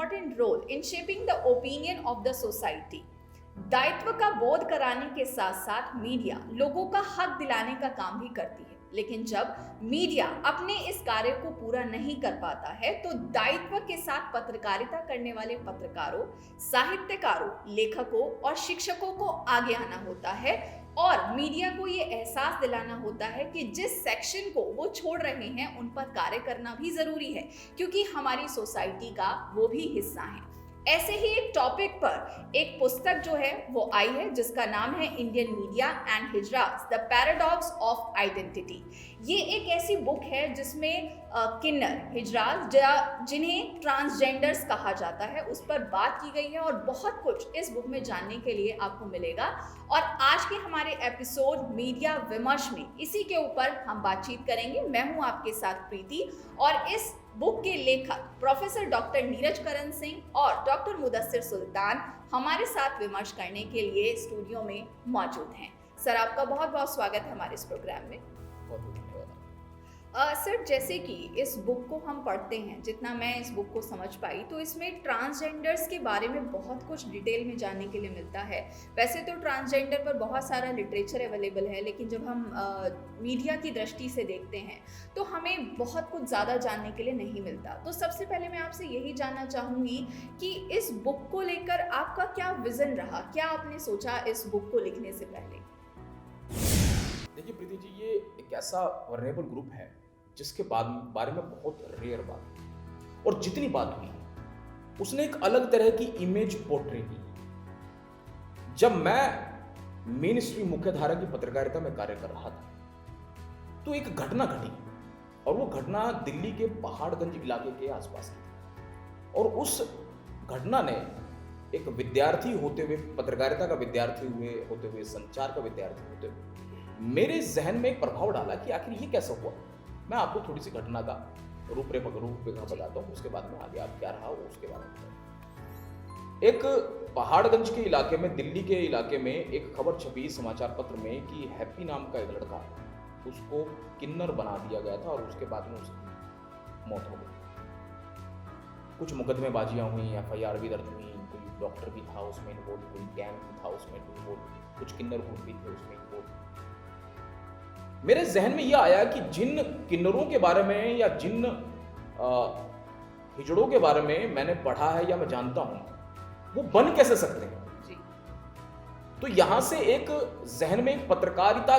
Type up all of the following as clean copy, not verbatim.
important role in shaping the opinion of the society. दायित्व का बोध कराने के साथ साथ मीडिया लोगों का हक दिलाने का काम भी करती है, लेकिन जब मीडिया अपने इस कार्य को पूरा नहीं कर पाता है तो दायित्व के साथ पत्रकारिता करने वाले पत्रकारों, साहित्यकारों, लेखकों और शिक्षकों को आगे आना होता है और मीडिया को ये एहसास दिलाना होता है कि जिस सेक्शन को वो छोड़ रहे हैं उन पर कार्य करना भी जरूरी है, क्योंकि हमारी सोसाइटी का वो भी हिस्सा है। ऐसे ही एक टॉपिक पर एक पुस्तक जो है वो आई है जिसका नाम है Indian media and hijras, the paradox of identity. ये एक ऐसी बुक है जिसमें किन्नर, हिजरास, जिन्हें ट्रांसजेंडर्स कहा जाता है, उस पर बात की गई है और बहुत कुछ इस बुक में जानने के लिए आपको मिलेगा। और आज के हमारे एपिसोड मीडिया विमर्श में इसी के ऊपर हम बातचीत करेंगे। मैं हूं आपके साथ प्रीति और इस बुक के लेखक प्रोफेसर डॉक्टर नीरज करण सिंह और डॉक्टर मुदस्सिर सुल्तान हमारे साथ विमर्श करने के लिए स्टूडियो में मौजूद हैं। सर, आपका बहुत बहुत स्वागत है हमारे इस प्रोग्राम में। बहुत धन्यवाद। सर, जैसे कि इस बुक को हम पढ़ते हैं, जितना मैं इस बुक को समझ पाई तो इसमें ट्रांसजेंडर्स के बारे में बहुत कुछ डिटेल में जानने के लिए मिलता है। वैसे तो ट्रांसजेंडर पर बहुत सारा लिटरेचर अवेलेबल है, लेकिन जब हम मीडिया की दृष्टि से देखते हैं तो हमें बहुत कुछ ज़्यादा जानने के लिए नहीं मिलता। तो सबसे पहले मैं आपसे यही जानना चाहूँगी कि इस बुक को लेकर आपका क्या विज़न रहा, क्या आपने सोचा इस बुक को लिखने से पहले? देखिए प्रीति जी, ये एक ऐसा वर्नेबल ग्रुप है जिसके बारे में बहुत रेयर बात हुई, और जितनी बात हुई उसने एक अलग तरह की इमेज पोर्ट्रे की। जब मैं मेन स्ट्रीम मुख्यधारा की पत्रकारिता में कार्य कर रहा था तो एक घटना घटी, और वो घटना दिल्ली के पहाड़गंज इलाके के आसपास की थी। और उस घटना ने एक विद्यार्थी होते हुए, पत्रकारिता का विद्यार्थी होते हुए, संचार का विद्यार्थी होते हुए मेरे जहन में एक प्रभाव डाला कि आखिर ये कैसा हुआ। मैं आपको थोड़ी सी घटना का रूपरेखा बताता हूँ, उसके बाद में आगे आप क्या रहा उसके बारे में बताऊँ। एक पहाड़गंज के इलाके में, दिल्ली के इलाके में एक खबर छपी समाचार पत्र में कि हैप्पी नाम का एक लड़का, उसको किन्नर बना दिया गया था और उसके बाद में उसकी मौत हो गई। कुछ मुकदमेबाजियां हुई, FIR भी दर्ज हुई, कोई डॉक्टर भी था उसमें इन्वॉल्व, कोई गैंग भी था उसमें इन्वॉल्व, कुछ किन्नर ग्रुप भी थे उसमें इन्वॉल्व। मेरे जहन में यह आया कि जिन किन्नरों के बारे में या जिन हिजड़ों के बारे में मैंने पढ़ा है या मैं जानता हूं, वो बन कैसे सकते हैं जी। तो यहां से एक जहन में, एक पत्रकारिता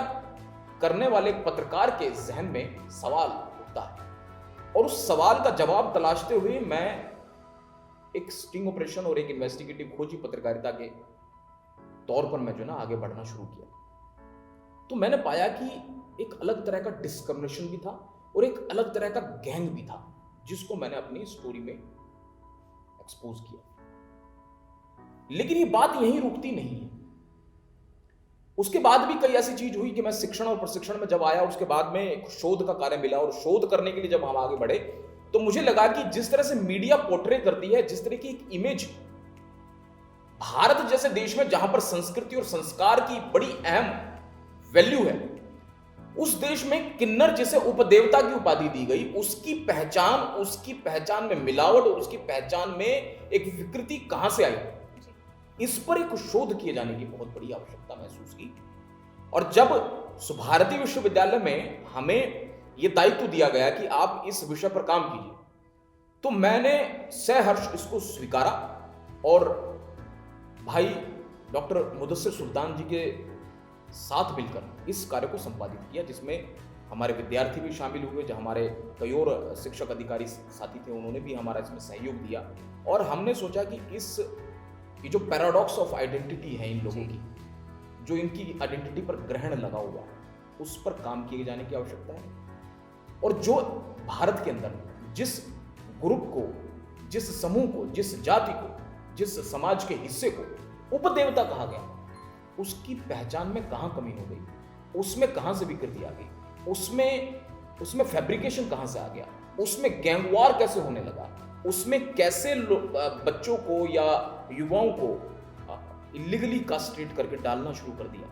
करने वाले पत्रकार के जहन में सवाल उठता है, और उस सवाल का जवाब तलाशते हुए मैं एक स्टिंग ऑपरेशन और एक इन्वेस्टिगेटिव खोजी पत्रकारिता के तौर पर मैं जो ना आगे बढ़ना शुरू किया। तो मैंने पाया कि एक अलग तरह का डिस्क्रिमिनेशन भी था और एक अलग तरह का गैंग भी था, जिसको मैंने अपनी स्टोरी में एक्सपोज किया। लेकिन ये बात यहीं रुकती नहीं है। उसके बाद भी कई ऐसी चीज हुई कि मैं शिक्षण और प्रशिक्षण में जब आया, उसके बाद में एक शोध का कार्य मिला, और शोध करने के लिए जब हम आगे बढ़े तो मुझे लगा कि जिस तरह से मीडिया पोर्ट्रे करती है, जिस तरह की एक इमेज भारत जैसे देश में जहां पर संस्कृति और संस्कार की बड़ी अहम वैल्यू है, उस देश में किन्नर जिसे उपदेवता की उपाधि दी गई, उसकी पहचान में मिलावट और उसकी पहचान में एक विकृति कहां से आई, इस पर एक शोध किए जाने की बहुत बड़ी आवश्यकता महसूस की। और जब भारतीय विश्वविद्यालय में हमें यह दायित्व दिया गया कि आप इस विषय पर काम कीजिए, तो मैंने सहर्ष इसको स्वीकारा और भाई डॉक्टर मुदस्सिर सुल्तान जी के साथ मिलकर इस कार्य को संपादित किया, जिसमें हमारे विद्यार्थी भी शामिल हुए, जो हमारे कई और शिक्षक अधिकारी साथी थे, उन्होंने भी हमारा इसमें सहयोग दिया। और हमने सोचा कि ये जो पैराडॉक्स ऑफ आइडेंटिटी है इन लोगों की, जो इनकी आइडेंटिटी पर ग्रहण लगा हुआ है, उस पर काम किए जाने की आवश्यकता है। और जो भारत के अंदर जिस ग्रुप को, जिस समूह को, जिस जाति को, जिस समाज के हिस्से को उपदेवता कहा गया, उसकी पहचान में कहां कमी हो गई, उसमें कहां से विकृति आ गई, उसमें फैब्रिकेशन कहां से आ गया, उसमें गैंगवार कैसे होने लगा, उसमें कैसे बच्चों को या युवाओं को इलीगली कास्ट्रेट करके डालना शुरू कर दिया।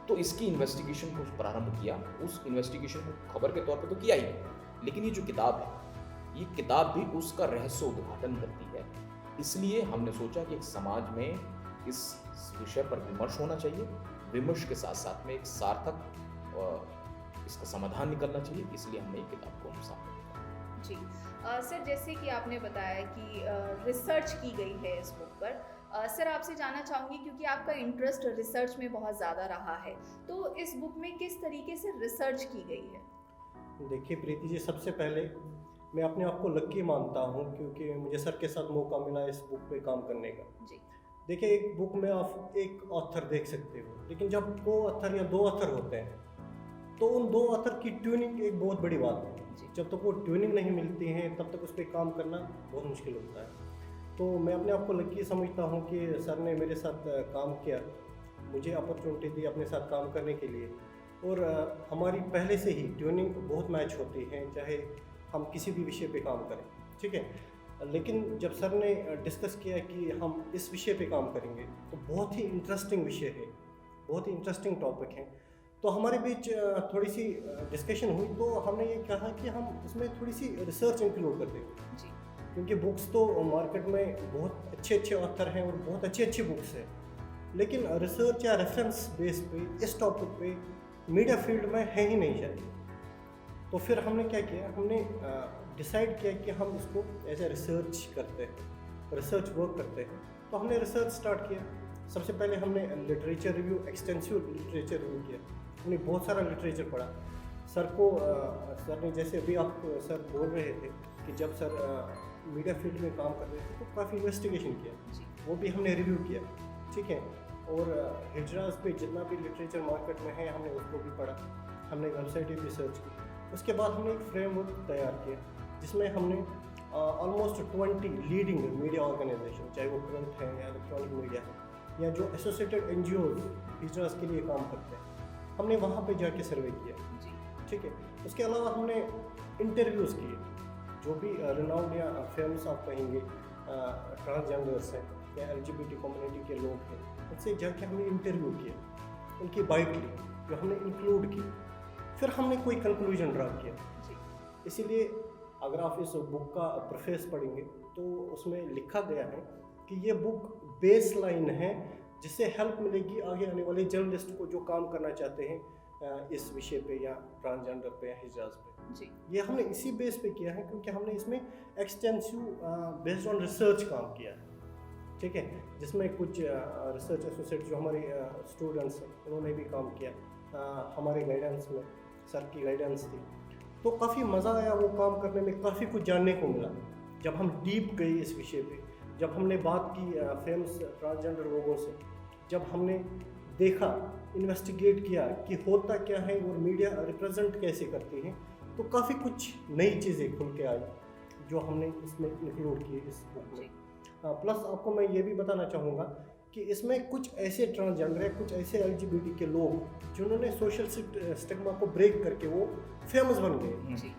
तो इसकी इन्वेस्टिगेशन को प्रारंभ किया। उस इन्वेस्टिगेशन को खबर के तौर पे तो किया ही, लेकिन ये जो किताब है ये किताब भी उसका रहस्य उद्घाटन करती है। इसलिए हमने सोचा कि एक समाज में इस विषय पर विमर्श होना चाहिए, विमर्श के साथ साथ में एक सार्थक इसका समाधान निकलना चाहिए, इसलिए हमने ये किताब को सामने रखा। जी सर, जैसे कि आपने बताया कि रिसर्च की गई है इस बुक पर, सर आपसे जानना चाहूँगी क्योंकि आपका इंटरेस्ट रिसर्च में बहुत ज़्यादा रहा है, तो इस बुक में किस तरीके से रिसर्च की गई है? देखिए प्रीति जी, सबसे पहले मैं अपने आप को लकी मानता हूँ क्योंकि मुझे सर के साथ मौका मिला इस बुक पे काम करने का। जी देखिए, एक बुक में आप एक ऑथर देख सकते हो, लेकिन जब दो ऑथर या दो ऑथर होते हैं तो उन दो ऑथर की ट्यूनिंग एक बहुत बड़ी बात है। जब तक वो ट्यूनिंग नहीं मिलती है तब तक उस पर काम करना बहुत मुश्किल होता है। तो मैं अपने आप को लकी समझता हूँ कि सर ने मेरे साथ काम किया, मुझे अपॉर्चुनिटी दी अपने साथ काम करने के लिए, और हमारी पहले से ही ट्यूनिंग बहुत मैच होती है, चाहे हम किसी भी विषय पे काम करें, ठीक है। लेकिन जब सर ने डिस्कस किया कि हम इस विषय पे काम करेंगे तो बहुत ही इंटरेस्टिंग विषय है, बहुत ही इंटरेस्टिंग टॉपिक है, तो हमारे बीच थोड़ी सी डिस्कशन हुई। तो हमने ये कहा कि हम इसमें थोड़ी सी रिसर्च इंक्लूड कर देंगे, क्योंकि बुक्स तो मार्केट में बहुत अच्छे अच्छे ऑथर हैं और बहुत अच्छी अच्छी बुक्स हैं, लेकिन रिसर्च या रेफरेंस बेस पे इस टॉपिक पे मीडिया फील्ड में है ही नहीं शायद। तो फिर हमने क्या किया, हमने डिसाइड किया कि हम इसको एज ए रिसर्च करते हैं, रिसर्च वर्क करते हैं। तो हमने रिसर्च स्टार्ट किया। सबसे पहले हमने literature review, extensive literature review किया, हमने बहुत सारा लिटरेचर पढ़ा। सर ने जैसे अभी आप सर बोल रहे थे कि जब सर मीडिया फील्ड में काम कर रहे थे तो काफ़ी इन्वेस्टिगेशन किया, वो भी हमने रिव्यू किया, ठीक है। और हिजरास पे जितना भी लिटरेचर मार्केट में है हमने उसको भी पढ़ा, हमने वेबसाइट भी रिसर्च की। उसके बाद हमने एक फ्रेमवर्क तैयार किया जिसमें हमने ऑलमोस्ट 20 लीडिंग मीडिया ऑर्गेनाइजेशन, चाहे वो प्रिंट है या इलेक्ट्रॉनिक मीडिया है या जो एसोसिएटेड NGOs हिजरास के लिए काम करते हैं, हमने वहाँ पे जाके सर्वे किया, ठीक है। उसके अलावा हमने इंटरव्यूज़ किए, जो भी रिनाउंड या फेमस आप कहेंगे ट्रांसजेंडर्स हैं या LGBT कम्युनिटी के लोग हैं, उनसे जाके हमने इंटरव्यू किया, उनकी बाइट ली जो हमने इंक्लूड की। फिर हमने कोई कंक्लूजन ड्रा किया। इसीलिए अगर आप इस बुक का प्रेफेस पढ़ेंगे तो उसमें लिखा गया है कि ये बुक बेस लाइन है जिससे हेल्प मिलेगी आगे आने वाले जर्नलिस्ट को जो काम करना चाहते हैं इस विषय पे या ट्रांसजेंडर पे या हिजाज पे। जी ये हमने इसी बेस पे किया है क्योंकि हमने इसमें एक्सटेंसिव बेस्ड ऑन रिसर्च काम किया है, ठीक है, जिसमें कुछ रिसर्च एसोसिएट जो हमारे स्टूडेंट्स हैं उन्होंने भी काम किया, हमारे गाइडेंस में सर की गाइडेंस थी। तो काफ़ी मज़ा आया वो काम करने में, काफ़ी कुछ जानने को मिला जब हम डीप गए इस विषय पे, जब हमने बात की फेमस ट्रांसजेंडर लोगों से, जब हमने देखा, इन्वेस्टिगेट किया कि होता क्या है और मीडिया रिप्रेजेंट कैसे करती है, तो काफ़ी कुछ नई चीज़ें खुल के आई जो हमने इसमें इंक्लूड की इस बुक में। प्लस आपको मैं ये भी बताना चाहूँगा कि इसमें कुछ ऐसे ट्रांसजेंडर है, कुछ ऐसे LGBT के लोग जिन्होंने सोशल स्टिग्मा को ब्रेक करके वो फेमस बन गए,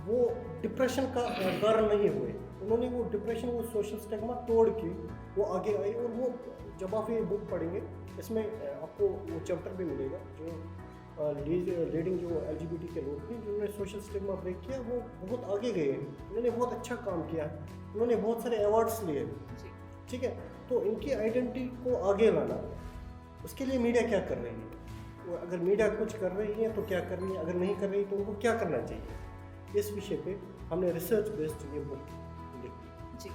वो डिप्रेशन का कारण नहीं हुए, उन्होंने वो डिप्रेशन, वो सोशल स्टिग्मा तोड़ के वो आगे आए। और वो जब आप ये बुक पढ़ेंगे इसमें आपको वो चैप्टर भी मिलेगा जो लीडिंग जो LGBT के लोग थे जिन्होंने सोशल स्टिग्मा ब्रेक किया, वो बहुत आगे गए, उन्होंने बहुत अच्छा काम किया, उन्होंने बहुत सारे अवार्ड्स लिए, ठीक है। तो इनकी आइडेंटिटी को आगे लाना, उसके लिए मीडिया क्या कर रही है, और अगर मीडिया कुछ कर रही है तो क्या कर रही है, अगर नहीं कर रही तो उनको क्या करना चाहिए, इस विषय पे हमने रिसर्च बेस्ड ये बुक लिखी। जी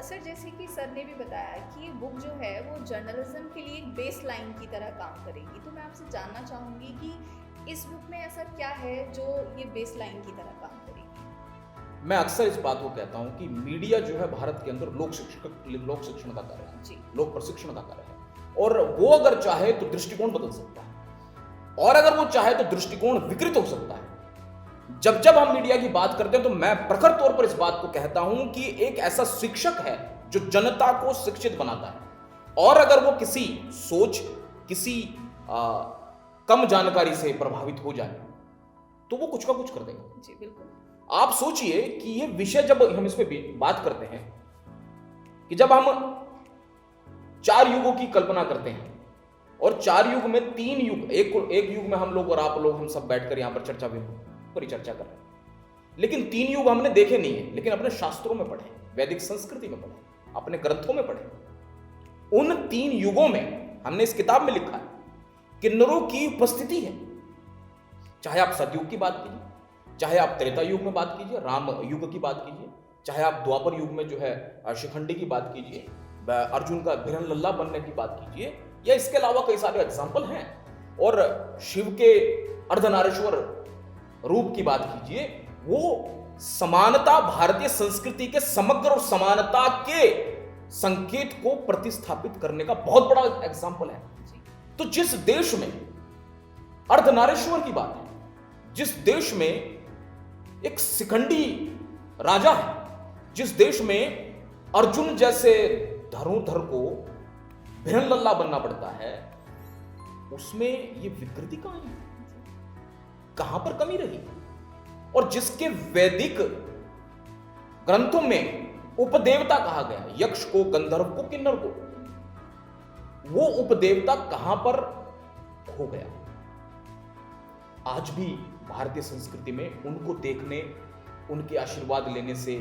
सर, जैसे कि सर ने भी बताया कि ये बुक जो है वो जर्नलिज्म के लिए एक बेस लाइन की तरह काम करेगी, तो मैं आपसे जानना चाहूँगी कि इस बुक में ऐसा क्या है जो ये बेस लाइन की तरह काम करेगी? मैं अक्सर इस बात को कहता हूं कि मीडिया जो है भारत के अंदर लोक शिक्षण का कार्य है, लोक प्रशिक्षण का कार्य है, और वो अगर चाहे तो दृष्टिकोण बदल सकता है, और अगर वो चाहे तो दृष्टिकोण विकृत हो सकता है। जब जब हम मीडिया की बात करते हैं तो मैं प्रखर तौर पर इस बात को कहता हूं कि एक ऐसा शिक्षक है जो जनता को शिक्षित बनाता है, और अगर वो किसी सोच, किसी कम जानकारी से प्रभावित हो जाए तो वो कुछ का कुछ कर देगा। जी बिल्कुल। आप सोचिए कि ये विषय जब हम इस पे बात करते हैं कि जब हम 4 युगों की कल्पना करते हैं, और 4 युग में 3 युग, एक युग में हम लोग और आप लोग हम सब बैठकर यहां पर परिचर्चा कर रहे हैं, लेकिन 3 युग हमने देखे नहीं है, लेकिन अपने शास्त्रों में पढ़े, वैदिक संस्कृति में पढ़े, अपने ग्रंथों में पढ़े। उन 3 युगों में हमने इस किताब में लिखा है किन्नरों की उपस्थिति है। चाहे आप सतयुग की बात कीजिए, चाहे आप त्रेता युग में बात कीजिए, राम युग की बात कीजिए, चाहे आप द्वापर युग में जो है शिखंडी की बात कीजिए, अर्जुन का भिरन लल्ला बनने की बात कीजिए, या इसके अलावा कई सारे एग्जाम्पल हैं। और शिव के अर्धनारीश्वर रूप की बात कीजिए, वो समानता, भारतीय संस्कृति के समग्र और समानता के संकेत को प्रतिस्थापित करने का बहुत बड़ा एग्जाम्पल है। तो जिस देश में अर्धनारीश्वर की बात है, जिस देश में एक शिखंडी राजा है, जिस देश में अर्जुन जैसे धनुर्धर को भिरन लल्ला बनना पड़ता है, उसमें ये विकृति कहां है, कहां पर कमी रही? और जिसके वैदिक ग्रंथों में उपदेवता कहा गया, यक्ष को, गंधर्व को, किन्नर को, वो उपदेवता कहां पर खो गया? आज भी भारतीय संस्कृति में उनको देखने, उनके आशीर्वाद लेने से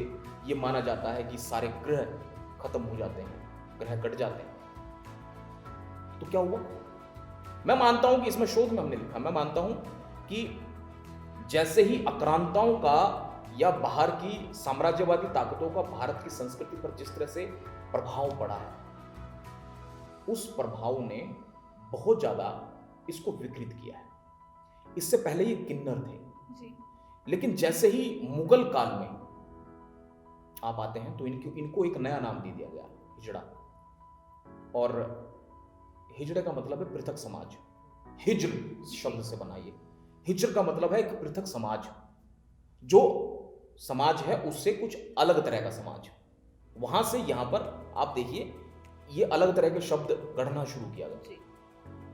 यह माना जाता है कि सारे ग्रह खत्म हो जाते हैं, ग्रह कट जाते हैं। तो क्या हुआ? मैं मानता हूं कि इसमें शोध में हमने लिखा, मैं मानता हूं कि जैसे ही आक्रांताओं का या बाहर की साम्राज्यवादी ताकतों का भारत की संस्कृति पर जिस तरह से प्रभाव पड़ा है, उस प्रभाव ने बहुत ज्यादा इसको विकृत किया है। इससे पहले ये किन्नर थे जी। लेकिन जैसे ही मुगल काल में आप आते हैं तो इनको एक नया नाम दे दिया गया, हिजड़ा। और हिजड़े का मतलब है पृथक समाज। हिज्र शब्द से बनाइए, हिज्र का मतलब है एक पृथक समाज, जो समाज है उससे कुछ अलग तरह का समाज। वहां से यहां पर आप देखिए ये अलग तरह के शब्द गढ़ना शुरू किया गया।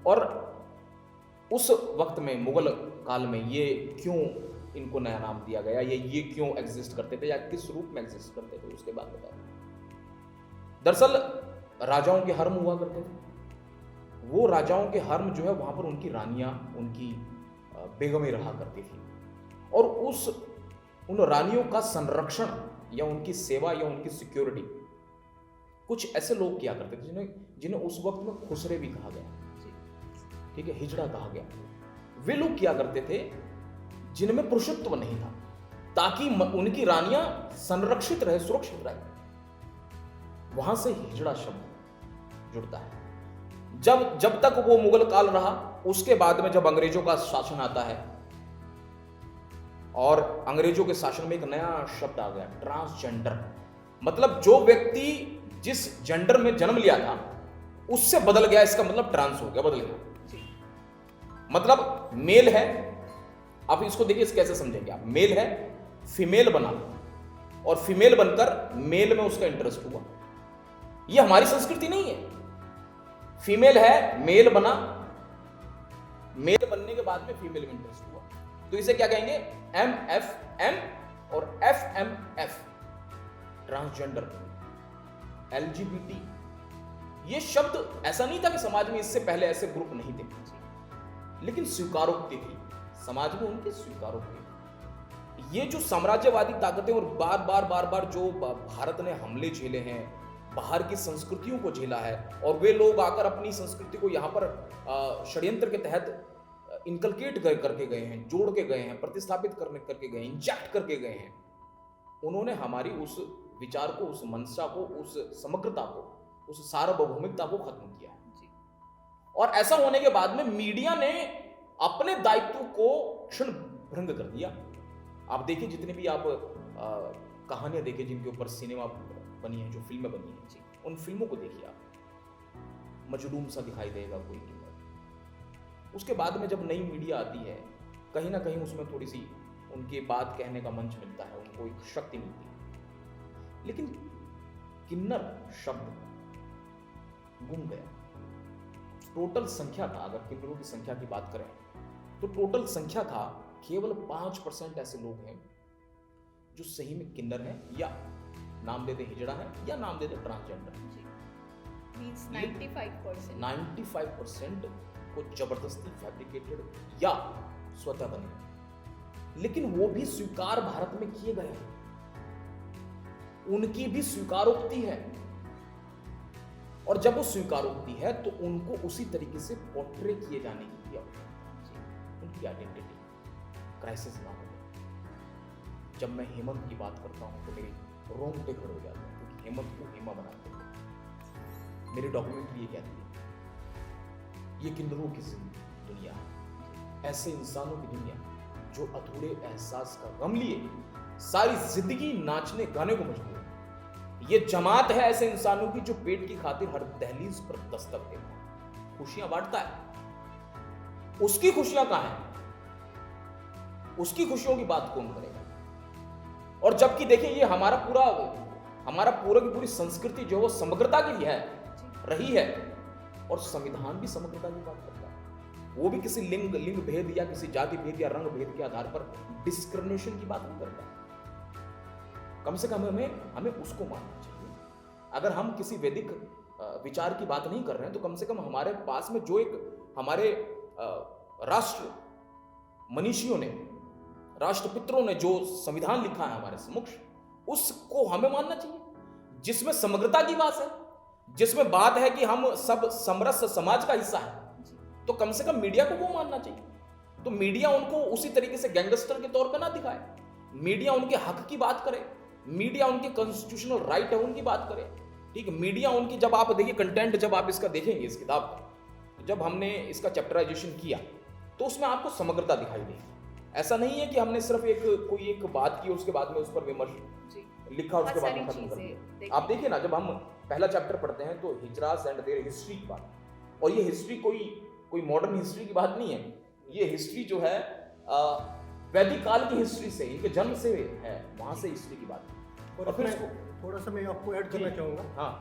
और उस वक्त में मुगल काल में ये क्यों इनको नया नाम दिया गया, ये क्यों एग्जिस्ट करते थे या किस रूप में एग्जिस्ट करते थे, उसके बाद बताओ। दरअसल राजाओं के हर्म हुआ करते थे। वो राजाओं के हर्म जो है वहां पर उनकी रानियां, उनकी बेगमें रहा करती थी। और उन रानियों का संरक्षण या उनकी सेवा या उनकी सिक्योरिटी कुछ ऐसे लोग किया करते थे जिन्हें उस वक्त में खुसरे भी कहा गया, ठीक है, हिजड़ा कहा गया। वे लोग किया करते थे जिनमें पुरुषत्व नहीं था, ताकि उनकी रानियां संरक्षित रहे, सुरक्षित रहे। वहां से हिजड़ा शब्द जुड़ता है। जब तक वो मुगल काल रहा, उसके बाद में जब अंग्रेजों का शासन आता है, और अंग्रेजों के शासन में एक नया शब्द आ गया, ट्रांसजेंडर। मतलब जो व्यक्ति जिस जेंडर में जन्म लिया था उससे बदल गया, इसका मतलब ट्रांस हो गया, बदल गया। मतलब मेल है, आप इसको देखिए कैसे समझेंगे आप। मेल है, फीमेल बना, और फीमेल बनकर मेल में उसका इंटरेस्ट हुआ। यह हमारी संस्कृति नहीं है। फीमेल है, मेल बना, मेल बनने के बाद में फीमेल में इंटरेस्ट हुआ, तो इसे क्या कहेंगे? MFM और FMF, ट्रांसजेंडर, LGBT। ये शब्द ऐसा नहीं था कि समाज में इससे पहले ऐसे ग्रुप नहीं थे, लेकिन स्वीकारोक्ति थी, समाज में उनकी स्वीकारोक्ति थी। ये जो साम्राज्यवादी ताकतें और बार बार जो भारत ने हमले झेले हैं, बाहर की संस्कृतियों को झेला है, और वे लोग आकर अपनी संस्कृति को यहाँ पर षड्यंत्र के तहत इनकलकेट करके गए हैं, जोड़ के गए हैं, प्रतिस्थापित करके गए हैं, इंजेक्ट करके गए हैं। उन्होंने हमारी उस विचार को, उस मंशा को, उस समग्रता को, उस सार्वभौमिकता को खत्म किया है। और ऐसा होने के बाद में मीडिया ने अपने दायित्व को क्षण भंग कर दिया। आप देखिए, जितने भी आप कहानियां देखिए जिनके ऊपर सिनेमा बनी है, जो फिल्में बनी है, उन फिल्मों को देखिए आप, मजलूम सा दिखाई देगा कोई किन्नर। उसके बाद में जब नई मीडिया आती है, कहीं ना कहीं उसमें थोड़ी सी उनके बात कहने का मंच मिलता है, उनको एक शक्ति मिलती है। लेकिन किन्नर शब्द गुम गया। टोटल संख्या था, अगर किन्नरों की संख्या की बात करें तो टोटल संख्या था केवल 5% ऐसे लोग हैं जो सही में किन्नर हैं, या नाम देते हिजड़ा है, या नाम देते ट्रांसजेंडर। 95% को जबरदस्ती फैब्रिकेटेड या स्वतः बने। लेकिन वो भी स्वीकार भारत में किए गए हैं, उनकी भी स्वीकारोक्ति है, और जब वो स्वीकारोक्ति है तो उनको उसी तरीके से पोर्ट्रे किए जाने की भी आवश्यकता है, उनकी आइडेंटिटी क्राइसिस ना हो। जब मैं हेमंत की बात करता हूं तो मेरे रोंगटे खड़े हो जाते हैं, क्योंकि हेमंत को हेमा बनाते हैं। मेरी डॉक्यूमेंट्री ये कहती है ये किन्नरों की दुनिया है, ऐसे इंसानों की दुनिया जो अधूरे एहसास का गम लिए सारी जिंदगी नाचने गाने को मजबूर है। ये जमात है ऐसे इंसानों की जो पेट की खातिर हर दहलीज पर दस्तक देता है, खुशियां बांटता है। उसकी खुशियां कहां हैं? उसकी खुशियों की बात कौन करेगा? और जबकि देखिए ये हमारा पूरा की पूरी संस्कृति जो है वो समग्रता की है, रही है, और संविधान भी समग्रता की बात करता है। वो भी किसी लिंग भेद या किसी जाति भेद या रंग भेद के आधार पर डिस्क्रिमिनेशन की बात नहीं करता। कम से कम हमें उसको मानना चाहिए। अगर हम किसी वैदिक विचार की बात नहीं कर रहे हैं तो कम से कम हमारे पास में जो एक हमारे राष्ट्र मनीषियों ने, राष्ट्रपितरों ने जो संविधान लिखा है हमारे समक्ष, उसको हमें मानना चाहिए, जिसमें समग्रता की बात है, जिसमें बात है कि हम सब समरस समाज का हिस्सा है। तो कम से कम मीडिया को वो मानना चाहिए। तो मीडिया उनको उसी तरीके से गैंगस्टर के तौर पर ना दिखाए, मीडिया उनके हक की बात करे, मीडिया उनके कॉन्स्टिट्यूशनल राइट है उनकी बात करे, ठीक है। मीडिया उनकी, जब आप देखिए कंटेंट, जब आप इसका देखेंगे इस किताब का, जब हमने इसका चैप्टराइजेशन किया तो उसमें आपको समग्रता दिखाई देगी। ऐसा नहीं है कि हमने सिर्फ कोई एक बात की और उसके बाद में उस पर विमर्श लिखा और उसके बाद में खत्म कर दिया। आप देखिए ना, जब हम पहला चैप्टर पढ़ते हैं तो हिजरास एंड देयर हिस्ट्री की बात, और ये हिस्ट्री कोई मॉडर्न हिस्ट्री की बात नहीं है। ये हिस्ट्री जो है वैदिक काल की हिस्ट्री से, इनके जन्म से है, वहां से हिस्ट्री की बात। और फिर थोड़ा सा मैं आपको ऐड करना चाहूँगा। हाँ,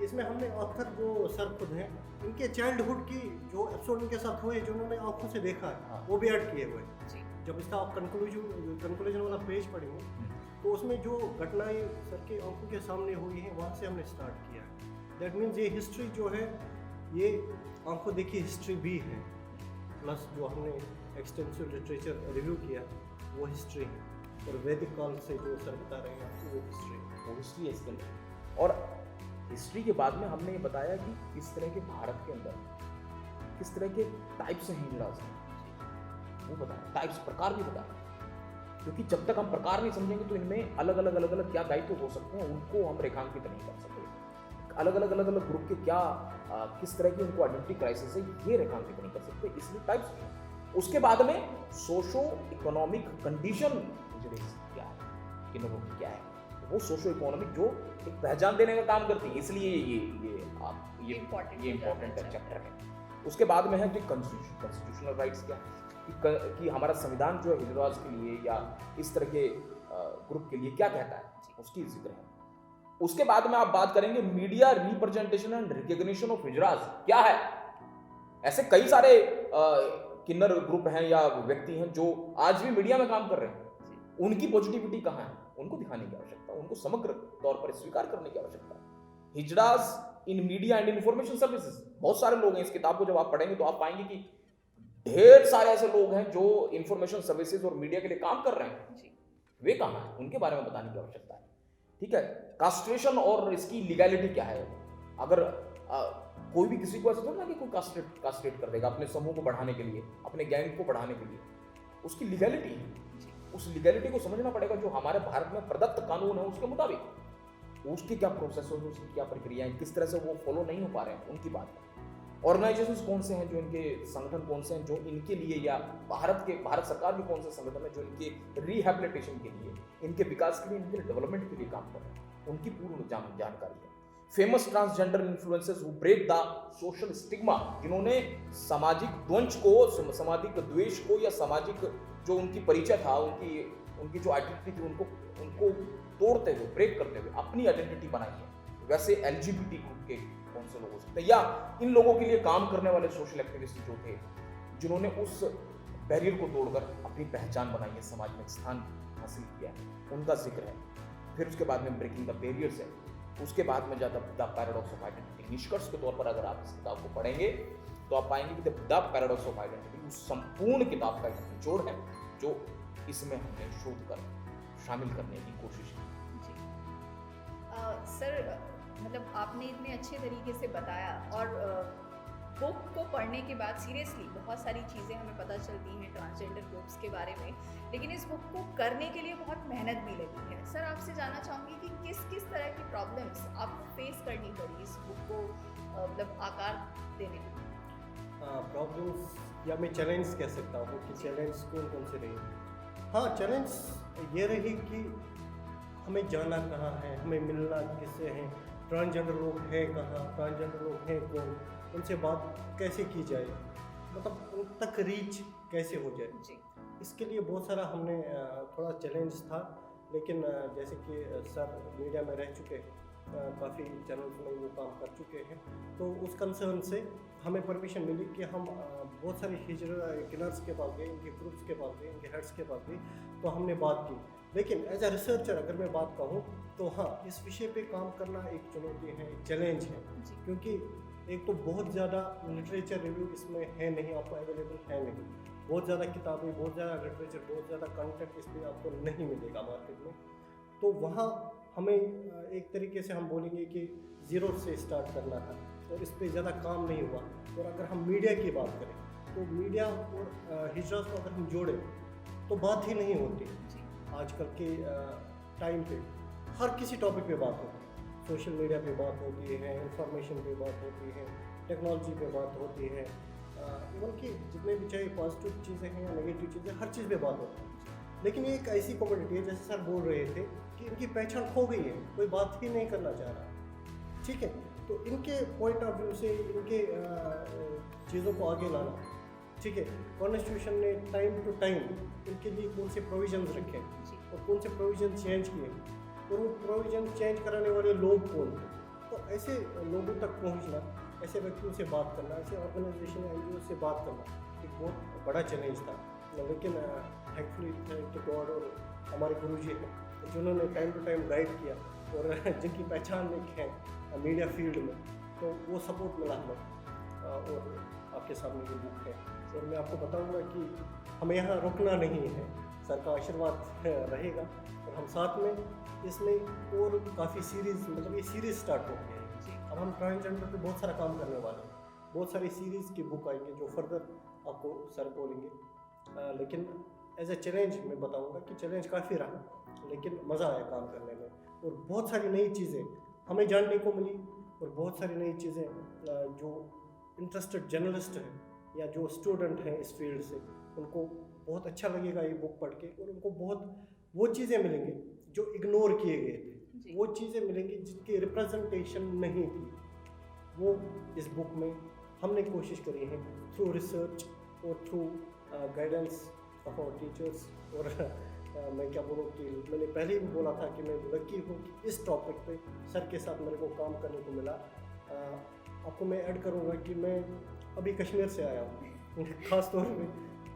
इसमें हमने ऑथर जो सर खुद हैं, इनके चाइल्डहुड की जो एपिसोड इनके साथ हुए, जो उन्होंने आंखों से देखा है, हाँ, वो भी ऐड किए हुए हैं। जब इसका आप कंक्लूजन वाला पेज पढ़ेंगे तो उसमें जो घटनाएं सर के आंखों के सामने हुई हैं, वहाँ से हमने स्टार्ट किया है। दैट मीन्स ये हिस्ट्री जो है, ये आंखों देखी हिस्ट्री भी है, प्लस जो हमने एक्सटेंसिव लिटरेचर रिव्यू किया वो हिस्ट्री है, और वैदिक काल से जो सर बता रहे हैं आपको वो हिस्ट्री है इसके अंदर। और हिस्ट्री के बाद में हमने ये बताया कि किस तरह के भारत के अंदर किस तरह के टाइप्स हैं हिजड़ास, वो बताया, टाइप्स, प्रकार भी बताया, क्योंकि जब तक हम प्रकार नहीं समझेंगे तो इनमें अलग अलग क्या दायित्व हो सकते हैं उनको हम रेखांकित नहीं कर सकते। अलग अलग ग्रुप के क्या किस तरह की उनको आइडेंटिटी क्राइसिस है, ये रेखांकित नहीं कर सकते, इसलिए टाइप्स भी। उसके बाद में सोशो इकोनॉमिक कंडीशन क्या है, किन्नरों की क्या है, वो सोशो इकोनॉमिक जो एक पहचान देने का काम करती है, इसलिए ये इंपॉर्टेंट चैप्टर है। उसके बाद में है कि कॉन्स्टिट्यूशनल राइट्स क्या है, कि हमारा संविधान जो है हिजड़ास के लिए या इस तरह के ग्रुप के लिए क्या कहता है, उसकी जिक्र है। उसके बाद में आप बात करेंगे media representation and recognition of hijras क्या है। ऐसे कई सारे किन्नर ग्रुप हैं या व्यक्ति हैं जो आज भी मीडिया में काम कर रहे हैं, उनकी पॉजिटिविटी कहाँ है, उनको दिखाने की आवश्यकता, उनको समग्र तौर पर स्वीकार करने की आवश्यकता है। हिजड़ास इन मीडिया एंड इंफॉर्मेशन सर्विसेज, बहुत सारे लोग हैं। इस किताब को जब आप पढ़ेंगे तो आप पाएंगे कि ढेर सारे ऐसे लोग हैं जो इंफॉर्मेशन सर्विसेज और मीडिया के लिए काम कर रहे हैं। वे कहाँ हैं, उनके बारे में बताने की आवश्यकता है, ठीक है। कास्ट्रेशन और इसकी लीगैलिटी क्या है। अगर कोई भी किसी को ऐसा थोड़ा ना कि कोई कास्ट्रेट कर देगा अपने समूह को बढ़ाने के लिए, अपने गैंग को बढ़ाने के लिए, उसकी लीगैलिटी है, उस लीगैलिटी को समझना पड़ेगा जो हमारे भारत में प्रदत्त कानून है उसके मुताबिक, उसकी क्या प्रोसेस है, उसकी क्या प्रक्रियाएं, किस तरह से वो फॉलो नहीं हो पा रहे हैं, उनकी बात है। ऑर्गेनाइजेशंस कौन से हैं जो इनके, संगठन कौन से हैं जो इनके लिए, या भारत सरकार के कौन से संगठन है जो इनके रिहैबिलिटेशन के लिए, इनके विकास के लिए, इनके डेवलपमेंट के लिए काम कर रहे हैं, उनकी पूर्ण जानकारी है। Famous transgender influencers who break the social stigma, जिन्होंने सामाजिक द्वंद्व को, सामाजिक द्वेष को, या सामाजिक जो उनकी परिचय था, उनकी जो आइडेंटिटी थी, उनको तोड़ते हुए, ब्रेक करते हुए अपनी आइडेंटिटी बनाई है। वैसे एलजीबीटी ग्रुप के कौन से लोग हो सकते हैं, या इन लोगों के लिए काम करने वाले सोशल एक्टिविस्ट जो थे, जिन्होंने उस बैरियर को तोड़कर अपनी पहचान बनाई है, समाज में स्थान हासिल किया है, उनका जिक्र है। फिर उसके बाद में ब्रेकिंग द बैरियर्स है। उसके बाद में द पैराडॉक्स ऑफ आइडेंटिटी। निष्कर्ष के तौर पर अगर आप इस किताब को पढ़ेंगे तो आप पाएंगे कि द पैराडॉक्स ऑफ आइडेंटिटी उस संपूर्ण किताब का एक निचोड़ है जो इसमें हमने शोध कर शामिल करने की कोशिश की। जी। सर, मतलब आपने इतने अच्छे तरीके से बताया, और बुक को पढ़ने के बाद सीरियसली बहुत सारी चीज़ें हमें पता चलती हैं ट्रांसजेंडर ग्रुप्स के बारे में, लेकिन इस बुक को करने के लिए बहुत मेहनत भी लगी है। सर, आपसे जानना चाहूँगी कि किस किस तरह की प्रॉब्लम्स आपको फेस करनी पड़ी इस बुक को मतलब आकार देने में? प्रॉब्लम्स या मैं चैलेंज कह सकता हूँ कि चैलेंज कौन कौन से रही। हाँ, चैलेंज ये रही कि हमें जाना कहाँ है, हमें मिलना किससे है, ट्रांसजेंडर लोग हैं कहाँ, ट्रांसजेंडर लोग हैं कौन, उनसे बात कैसे की जाए, मतलब उन तक रीच कैसे हो जाए। जी। इसके लिए बहुत सारा हमने थोड़ा चैलेंज था, लेकिन जैसे कि सर मीडिया में रह चुके हैं, काफ़ी चैनल्स में वो काम कर चुके हैं, तो उस कंसर्न से हमें परमिशन मिली कि हम बहुत सारे हिजरर्स के पास गए, इनके ग्रुप्स के पास गए, इनके हेड्स के पास गए, तो हमने बात की। लेकिन एज अ रिसर्चर अगर मैं बात कहूँ तो हाँ, इस विषय पे काम करना एक चुनौती है, एक चैलेंज है, जी। क्योंकि एक तो बहुत ज़्यादा लिटरेचर रिव्यू इसमें है नहीं, आपको अवेलेबल है नहीं, बहुत ज़्यादा किताबें, बहुत ज़्यादा लिटरेचर, बहुत ज़्यादा कंटेंट इस पर आपको नहीं मिलेगा मार्केट में। तो वहाँ हमें एक तरीके से हम बोलेंगे कि ज़ीरो से स्टार्ट करना था, और इस पर ज़्यादा काम नहीं हुआ। और अगर हम मीडिया की बात करें तो मीडिया और हिजरत को अगर हम जोड़ें तो बात ही नहीं होती। जी। आजकल के टाइम पे हर किसी टॉपिक पे बात होती है, सोशल मीडिया पे बात होती है, इंफॉर्मेशन पे बात होती है, टेक्नोलॉजी पे बात होती है, इवन कि जितने भी चाहे पॉजिटिव चीज़ें हैं या नेगेटिव चीज़ें, हर चीज़ पे बात होती है। लेकिन ये एक ऐसी कम्युनिटी है, जैसे सर बोल रहे थे कि इनकी पहचान खो गई है, कोई बात ही नहीं करना चाह रहा। ठीक है, तो इनके पॉइंट ऑफ व्यू से इनके चीज़ों को आगे लाना, ठीक है, कॉन्स्टिट्यूशन ने टाइम टू टाइम इनके लिए कौन से प्रोविजंस रखे जी। और कौन से प्रोविजन चेंज किए, और वो प्रोविजन चेंज कराने वाले लोग कौन थे। तो ऐसे लोगों तक पहुंचना, ऐसे व्यक्तियों से बात करना, ऐसे ऑर्गेनाइजेशन या एनजीओ से बात करना एक बहुत बड़ा चैलेंज था। लेकिन थैंकफुली टू गॉड और हमारे गुरुजी हैं जिन्होंने टाइम टू टाइम गाइड किया, और जिनकी पहचान एक है मीडिया फील्ड में, तो वो सपोर्ट मिला हमें। और आपके सामने ये बुक है, और मैं आपको बताऊंगा कि हमें यहाँ रुकना नहीं है, सर का आशीर्वाद रहेगा, और हम साथ में इसमें और काफ़ी सीरीज़, मतलब ये सीरीज़ स्टार्ट हो गई है। जी। अब हम ट्रांसजेंडर पे बहुत सारा काम करने वाले हैं, बहुत सारी सीरीज़ की बुक आएंगे जो फर्दर आपको सर बोलेंगे। लेकिन एज ए चैलेंज मैं बताऊंगा कि चैलेंज काफ़ी रहा, लेकिन मज़ा आया काम करने में, और बहुत सारी नई चीज़ें हमें जानने को मिली, और बहुत सारी नई चीज़ें जो इंटरेस्टेड जर्नलिस्ट हैं या जो स्टूडेंट हैं इस फील्ड से, उनको बहुत अच्छा लगेगा ये बुक पढ़ के, और उनको बहुत वो चीज़ें मिलेंगी जो इग्नोर किए गए थे, जी। वो चीज़ें मिलेंगी जिनकी रिप्रेजेंटेशन नहीं थी, वो इस बुक में हमने कोशिश करी है थ्रू रिसर्च और through guidance of our teachers. और मैं क्या बोलूँ कि मैंने पहले ही बोला था कि मैं लकी हूँ कि इस टॉपिक पे सर के साथ मेरे को काम करने को मिला। आपको मैं ऐड करूँगा कि मैं अभी कश्मीर से आया हूँ, ख़ास तौर पे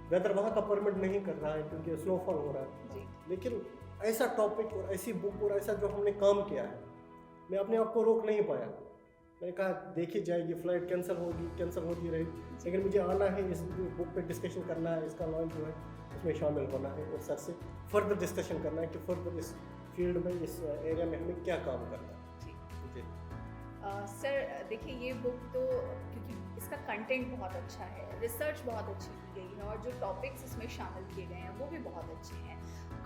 वेदर वहाँ का परमिट नहीं कर रहा है क्योंकि स्नोफॉल हो रहा है, जी। लेकिन ऐसा टॉपिक और ऐसी बुक और ऐसा जो हमने काम किया है, मैं अपने आप को रोक नहीं पाया। मैंने कहा देखी जाएगी, फ्लाइट कैंसिल होती रहेगी, लेकिन मुझे आना है, इस बुक पे डिस्कशन करना है, इसका लॉन्च जो है उसमें शामिल होना है, और सर से फर्दर डिस्कशन करना है कि फर्दर इस फील्ड में, इस एरिया में हमें क्या काम करना है। जी। जी। सर देखिए, ये बुक तो क्योंकि इसका कंटेंट बहुत अच्छा है, रिसर्च बहुत अच्छी की गई है, और जो टॉपिक्स इसमें शामिल किए गए हैं वो भी बहुत अच्छे हैं।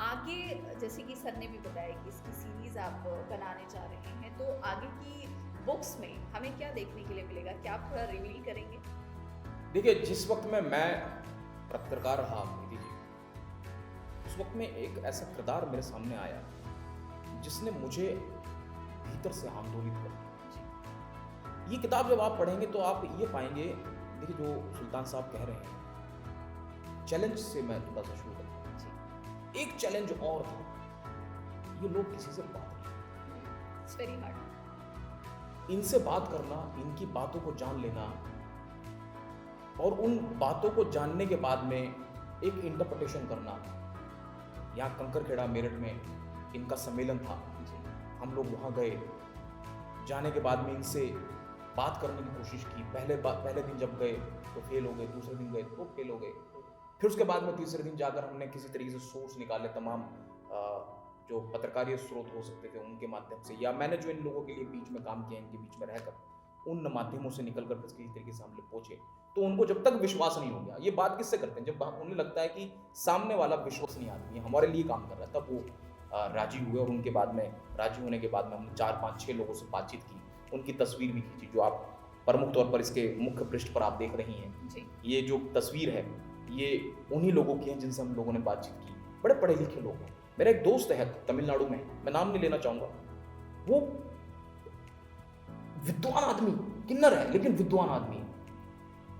आगे जैसे कि सर ने भी बताया कि इसकी सीरीज़ आप बनाने जा रहे हैं, तो आगे की बुक्स में हमें क्या देखने के लिए मिलेगा, क्या आप थोड़ा रिवील करेंगे? देखिए, जिस वक्त में मैं पत्रकार रहा दीदी जी, उस वक्त में एक ऐसा किरदार मेरे सामने आया जिसने मुझे भीतर से आंदोलित कर दिया। ये किताब जब आप पढ़ेंगे तो आप ये पाएंगे, देखिए जो सुल्तान साहब कह रहे हैं, चैलेंज से मैं थोड़ा सा शुरू करता हूँ। एक चैलेंज और था, ये लोग किसी से बात नहीं, इट्स वेरी हार्ड। इनसे बात करना, इनकी बातों को जान लेना, और उन बातों को जानने के बाद में एक इंटरप्रिटेशन करना। यहाँ कंकरखेड़ा मेरठ में इनका सम्मेलन था, हम लोग वहाँ गए, जाने के बाद में इनसे बात करने की कोशिश की। पहले दिन जब गए तो फेल हो गए, दूसरे दिन गए तो फेल हो गए, फिर उसके बाद में तीसरे दिन जाकर हमने किसी तरीके से सोर्स निकाले, तमाम जो पत्रकारीय स्रोत हो सकते थे उनके माध्यम से, या मैंने जो इन लोगों के लिए बीच में काम किया, इनके बीच में रहकर उन माध्यमों से निकल कर किसी तरीके से हम लोग पहुंचे। तो उनको जब तक विश्वास नहीं हो गया, ये बात किससे करते हैं, जब उन्हें लगता है कि सामने वाला विश्वसनीय आदमी है, हमारे लिए काम कर रहा है, तब वो राजी हुए। और उनके बाद में राजी होने के बाद में हमने 4, 5, 6 लोगों से बातचीत की, उनकी तस्वीर भी खींची, जो आप प्रमुख तौर पर इसके मुख्य पृष्ठ पर आप देख रही हैं जी। ये जो तस्वीर है ये उन्हीं लोगों की है जिनसे हम लोगों ने बातचीत की। बड़े पढ़े लिखे लोग हैं। मेरा एक दोस्त है तमिलनाडु में, मैं नाम नहीं लेना चाहूंगा, वो विद्वान आदमी, किन्नर है लेकिन विद्वान आदमी है,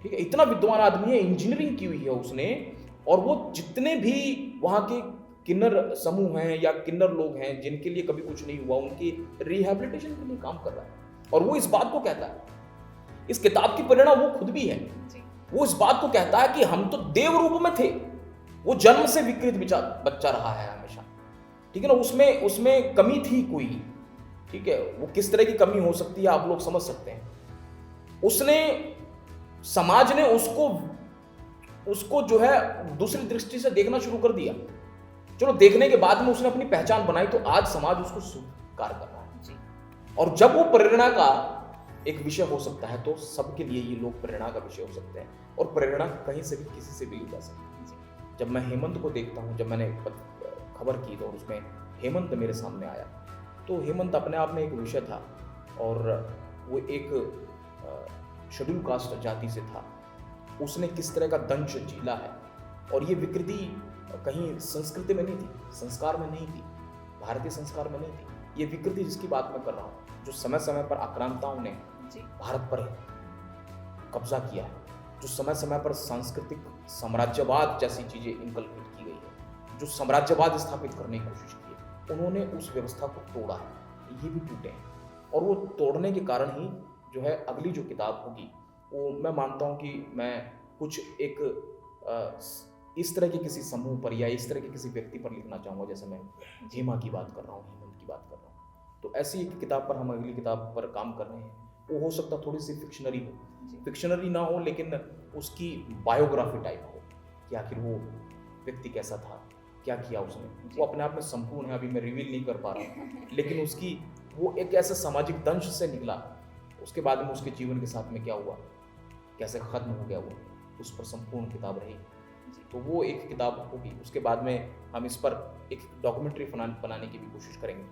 ठीक है, इतना विद्वान आदमी है, इंजीनियरिंग की हुई है उसने, और वो जितने भी वहां के किन्नर समूह हैं या किन्नर लोग हैं जिनके लिए कभी कुछ नहीं हुआ, उनकी रिहैबिलिटेशन के लिए काम कर रहा है। और वो इस बात को कहता है, इस किताब की प्रेरणा वो खुद भी है, वो इस बात को कहता है कि हम तो देव रूप में थे, वो जन्म से विकृत बच्चा रहा है हमेशा, ठीक है ना, उसमें कमी थी कोई, ठीक है, वो किस तरह की कमी हो सकती है आप लोग समझ सकते हैं। उसने, समाज ने उसको जो है दूसरी दृष्टि से देखना शुरू कर दिया। चलो देखने के बाद में उसने अपनी पहचान बनाई, तो आज समाज उसको स्वीकार कर रहा है जी। और जब वो प्रेरणा का एक विषय हो सकता है तो सबके लिए ये लोग प्रेरणा का विषय हो सकते हैं, और प्रेरणा कहीं से भी किसी से भी ली जा सकती है। जब मैं हेमंत को देखता हूँ, जब मैंने खबर की तो उसमें हेमंत मेरे सामने आया, तो हेमंत अपने आप में एक विषय था, और वो एक शेड्यूल कास्ट जाति से था। उसने किस तरह का दंश झेला है, और ये विकृति कहीं संस्कृति में नहीं थी, संस्कार में नहीं थी, भारतीय संस्कार में नहीं थी। ये विकृति जिसकी बात मैं कर रहा हूँ, जो समय समय पर आक्रांताओं ने भारत पर कब्जा किया है, जो समय समय पर सांस्कृतिक साम्राज्यवाद जैसी चीजें इनकलकेट की गई है, जो साम्राज्यवाद स्थापित करने की कोशिश की है, उन्होंने उस व्यवस्था को तोड़ा है, ये भी टूटे हैं। और वो तोड़ने के कारण ही जो है अगली जो किताब होगी, वो मैं मानता हूँ कि मैं कुछ एक इस तरह के किसी समूह पर या इस तरह के किसी व्यक्ति पर लिखना चाहूँगा, जैसे मैं हेमा की बात कर रहा हूँ, हेमंत की बात कर रहा हूँ। तो ऐसी एक किताब पर हम अगली किताब पर काम कर रहे हैं। वो हो सकता थोड़ी सी फिक्शनरी हो, फिक्शनरी ना हो, लेकिन उसकी बायोग्राफी टाइप हो कि आखिर वो व्यक्ति कैसा था, क्या किया उसने। वो अपने आप में संपूर्ण है, अभी मैं रिवील नहीं कर पा रहा हूँ, लेकिन उसकी वो एक ऐसा सामाजिक दंश से निकला, उसके बाद में उसके जीवन के साथ में क्या हुआ, कैसे खत्म हो गया वो, उस पर संपूर्ण किताब रही। तो वो एक किताब होगी। उसके बाद में हम इस पर एक डॉक्यूमेंट्री बनाने की भी कोशिश करेंगे।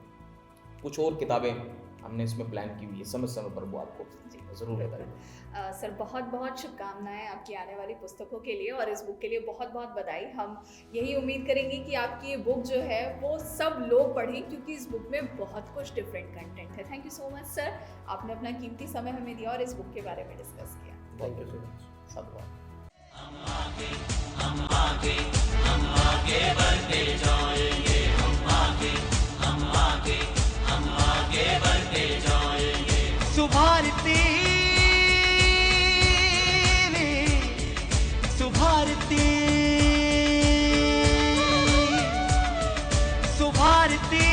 कुछ और किताबें हमने इसमें प्लान की हुई है, समय समय पर वो आपको ज़रूर रहता है। सर बहुत बहुत शुभकामनाएं आपकी आने वाली पुस्तकों के लिए, और इस बुक के लिए बहुत बहुत बधाई। हम यही उम्मीद करेंगे कि आपकी ये बुक जो है वो सब लोग पढ़ें, क्योंकि इस बुक में बहुत कुछ डिफरेंट कंटेंट है। Thank you so much sir, आपने अपना कीमती समय हमें दिया और इस बुक के बारे में डिस्कस किया। Thank you so much. साधुवाद। हम आगे बढ़ते जाएंगे, हम आगे बढ़ते जाएंगे। सुभारती सुभारती